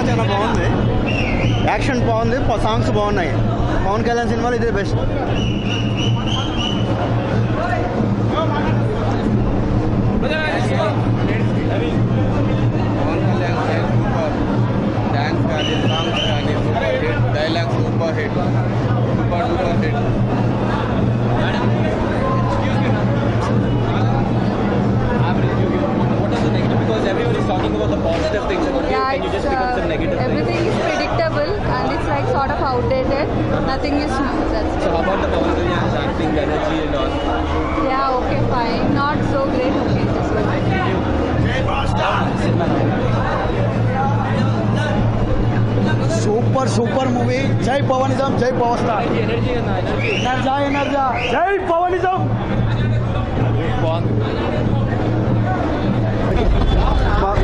చాలా బాగుంది, యాక్షన్ బాగుంది, సాంగ్స్ బాగున్నాయి. పవన్ కళ్యాణ్ సినిమాలో ఇదే బెస్ట్. డాన్స్ కానీ సాంగ్స్ కానీ super hit, dialogue super hit, super duper hit. Because everyone is talking about the positive things about it. Can you just pick up some negative things? Everything is predictable and it's like sort of outdated. Nothing is new. That's So how about the Pawan Kalyan's acting, energy and all? yeah, okay, fine. Not so great. Okay, just super movie. జై పవనిజం, జై power star. జై పవనిజం.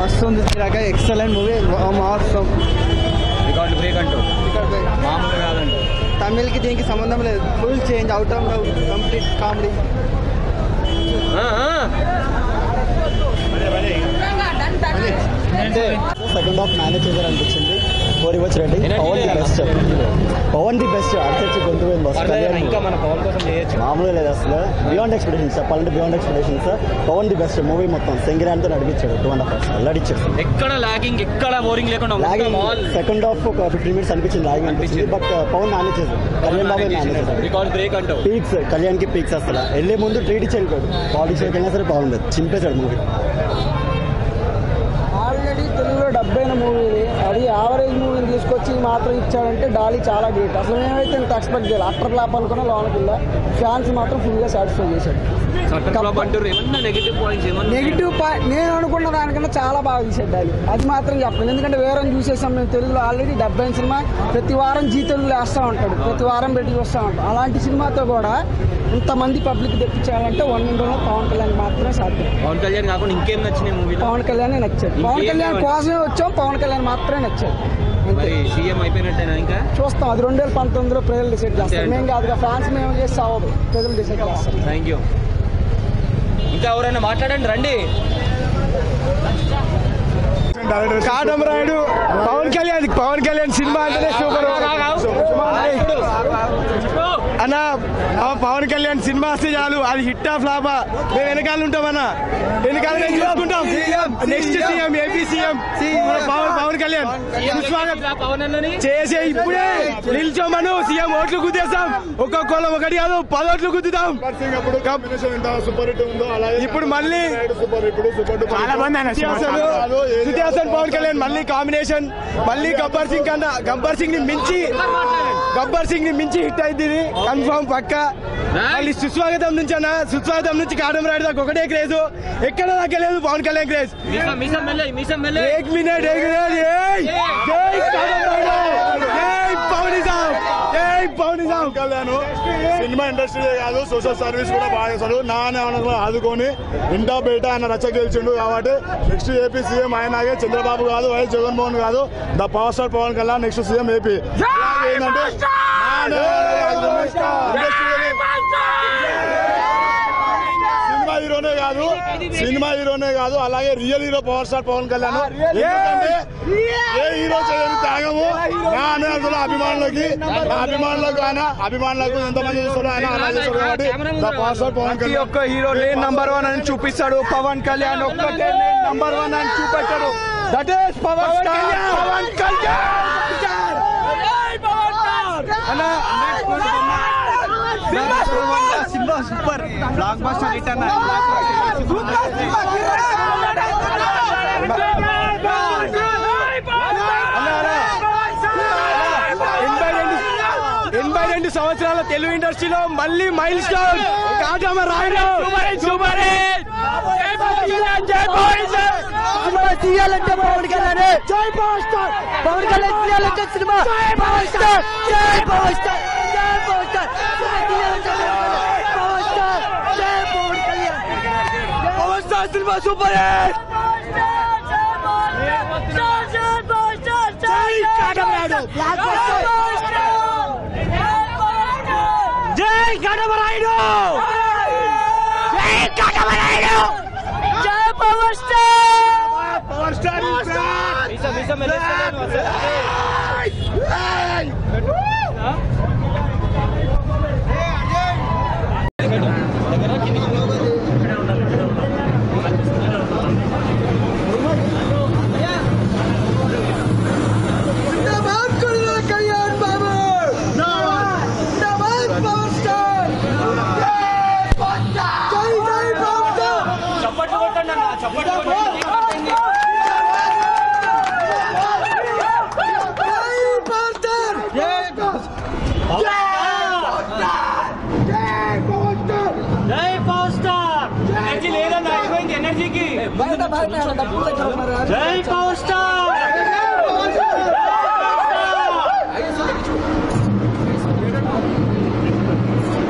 మస్తు ఉంది, excellent movie. Record break అంటూ మామూలు కాదండి. తమిళ్కి దీనికి సంబంధం లేదు, full change, out of complete comedy. Second half manage చేశారు అనిపించింది. ఫోర్ ఇవ్వచ్చు రెడ్డి. పవన్ ది బెస్ట్ అర్థం గొంతు ఇంకా మన పవన్ కోసం చేయొచ్చు, మామూలుగా లేదు అసలు. బియాండ్ ఎక్స్పెక్టేషన్స్ చెప్పాలంటే, beyond expectations. Pawan the best movie మొత్తం సింగిరాన్తో నడిపించాడు. 2.5 hours అల్లాడిచ్చాడు. ఎక్కడ లాగింగ్, ఎక్కడ బోరింగ్ లేకుండా. సెకండ్ హాఫ్ ఒక 15 minutes అనిపించింది, లాగింగ్ అనిపించింది. బట్ పవన్ మేనేజ్ చేశాడు, కళ్యాణ్ బాబు మేనేజ్ చేశాడు. రికార్డ్ బ్రేక్ అంటూ పీక్స్, కళ్యాణ్కి పీక్స్. అసలు వెళ్ళే ముందు ట్రీట్ ఇచ్చి వెళ్ళిపోయాడు. పాలిటిక్స్ వెళ్ళినా సరే బాగుండదు, చింపేశాడు మూవీ. ఆల్రెడీ తెలుగులో డబ్బైన మూవీ, అది యావరేజ్ మూవీని తీసుకొచ్చి మాత్రం ఇచ్చాడంటే డాలీ చాలా గ్రేట్. అసలు మేమైతే ఇంత ఎక్స్పెక్ట్ చేయాలి. అట్టర్ ఫ్లాప్ అనుకున్నా లోనకిల్లా, ఫ్యాన్స్ మాత్రం ఫుల్గా సాటిస్ఫై చేశాడు. నెగిటివ్ పాయింట్ నేను అనుకున్న దానికన్నా చాలా బాగా తీసాడు డాలీ, అది మాత్రం చెప్పండి. ఎందుకంటే వేరే చూసేసాం మేము తెలుగులో ఆల్రెడీ 70 సినిమా ప్రతి వారం జీ తెలుగులో వేస్తూ ఉంటాడు, ప్రతి వారం పెట్టి వస్తూ ఉంటాం. అలాంటి సినిమాతో కూడా ఇంతమంది పబ్లిక్ తెప్పించాలంటే వన్ ఇండియాలో పవన్ కళ్యాణ్ మాత్రమే సాధ్యం. పవన్ కళ్యాణ్ కాకుండా ఇంకేం నచ్చినాయి మూవీ? పవన్ కళ్యాణ్ నచ్చాడు. పవన్ కళ్యాణ్ కోసమే వచ్చాం, పవన్ కళ్యాణ్ మాత్రమే నచ్చాడు. సీఎం అయిపోయినట్టేనా? ఇంకా చూస్తాం, అది 2019లో ప్రజలు డిసైడ్ చేస్తారు. మేము కాదుగా, ఫ్యాన్స్ మేము చేసి అవ్వదు, ప్రజలు డిసైడ్ చేస్తారు. Thank you. ఇంకా ఎవరైనా మాట్లాడండి, రండి. కాటమరాయుడు పవన్ కళ్యాణ్ సినిమా అంటేనే సూపర్ అన్న. పవన్ కళ్యాణ్ సినిమా వస్తే చాలు, అది హిట్ ఆ ఫ్లాపా మేము వెనకాల ఉంటామన్నా, వెనకాల చూసుకుంటాం. Next CM, AP CM Pawan Kalyan చేసే ఇప్పుడే నిల్చోమను, సీఎం ఓట్లు గుద్దేస్తాం. ఒక్కొక్కళ్ళం ఒకటి కాదు 10 ఓట్లు గుద్దుతాం. ఇప్పుడు మళ్ళీ చాలా మంది పవన్ కళ్యాణ్ మళ్ళీ కాంబినేషన్, మళ్ళీ గబ్బర్ సింగ్ ని మించి హిట్ అయింది కన్ఫర్మ్ పక్క. మళ్ళీ సుస్వాగతం నుంచి కాటమరాయుడు దాకా ఒకటే క్రేజ్, ఎక్కడ దాకా లేదు Pawan Kalyan craze. Cinema industry కాదు, సోషల్ సర్వీస్ కూడా బాగా చేస్తాడు. నాన్న ఆదుకొని ఇంటా బయట ఆయన రచ్చ గెలిచిండు కాబట్టి నెక్స్ట్ ఏపీ సీఎం ఆయనగే, చంద్రబాబు కాదు, వైఎస్ జగన్మోహన్ కాదు, the power star Pawan Kalyan next CM AP. ఏంటంటే సినిమా హీరోనే కాదు అలాగే real hero power star Pawan Kalyan. ఎందుకంటే ఏ హీరో చేయని త్యాగము నా అభిమానులకు ఎంతమంది చూస్తారో ఆయన అలా చేస్తాడు కాబట్టి పవర్ స్టార్ పవన్ కళ్యాణ్. ఒక్క హీరో లేన్ నంబర్ 1 అని చూపిస్తాడు, పవన్ కళ్యాణ్ ఒక్కటే నంబర్ 1 అని చూపెట్టాడు. That is power star Pawan Kalyan. సినిమా సూపర్ బ్లాక్ బస్టర్ హిట్ అన్న. 82 సంవత్సరాల తెలుగు ఇండస్ట్రీలో మళ్ళీ మైల్ స్టోన్ కాటమరాయుడు. తీయాలంటే పవన్ కళ్యాణ్, జై పవర్ స్టార్ పవన్ కళ్యాణ్ తీయాలంటే సినిమా పవర్ స్టార్, జై పవర్ స్టార్, జై పవర్ స్టార్, పవర్ స్టార్, జై Pavan Kalyan, power star cinema super hit. జై కాటమరాయుడు, బ్లాక్ బస్టర్, జై కాటమరాయుడు, జై కాటమరాయుడు, జై పవర్ స్టార్, పవర్ స్టార్. జై పవర్ స్టార్.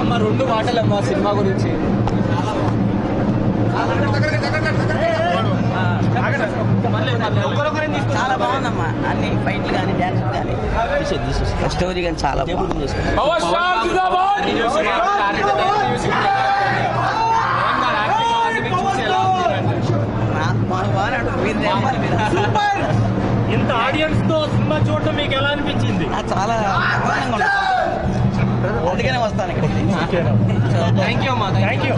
అమ్మ 2 మాటలమ్మా సినిమా గురించి. చాలా బాగుందమ్మా, అన్ని ఫైట్లు కానీ డ్యాన్స్ కానీ స్టోరీ కానీ చాలా బాగుంది. ఇంత ఆడియన్స్ తో సినిమా చూడటం మీకు ఎలా అనిపించింది? చాలా ఆనందంగా ఉంది, అందుకనే వస్తాను ఇక్కడ. థ్యాంక్ యూ అమ్మా. Thank you.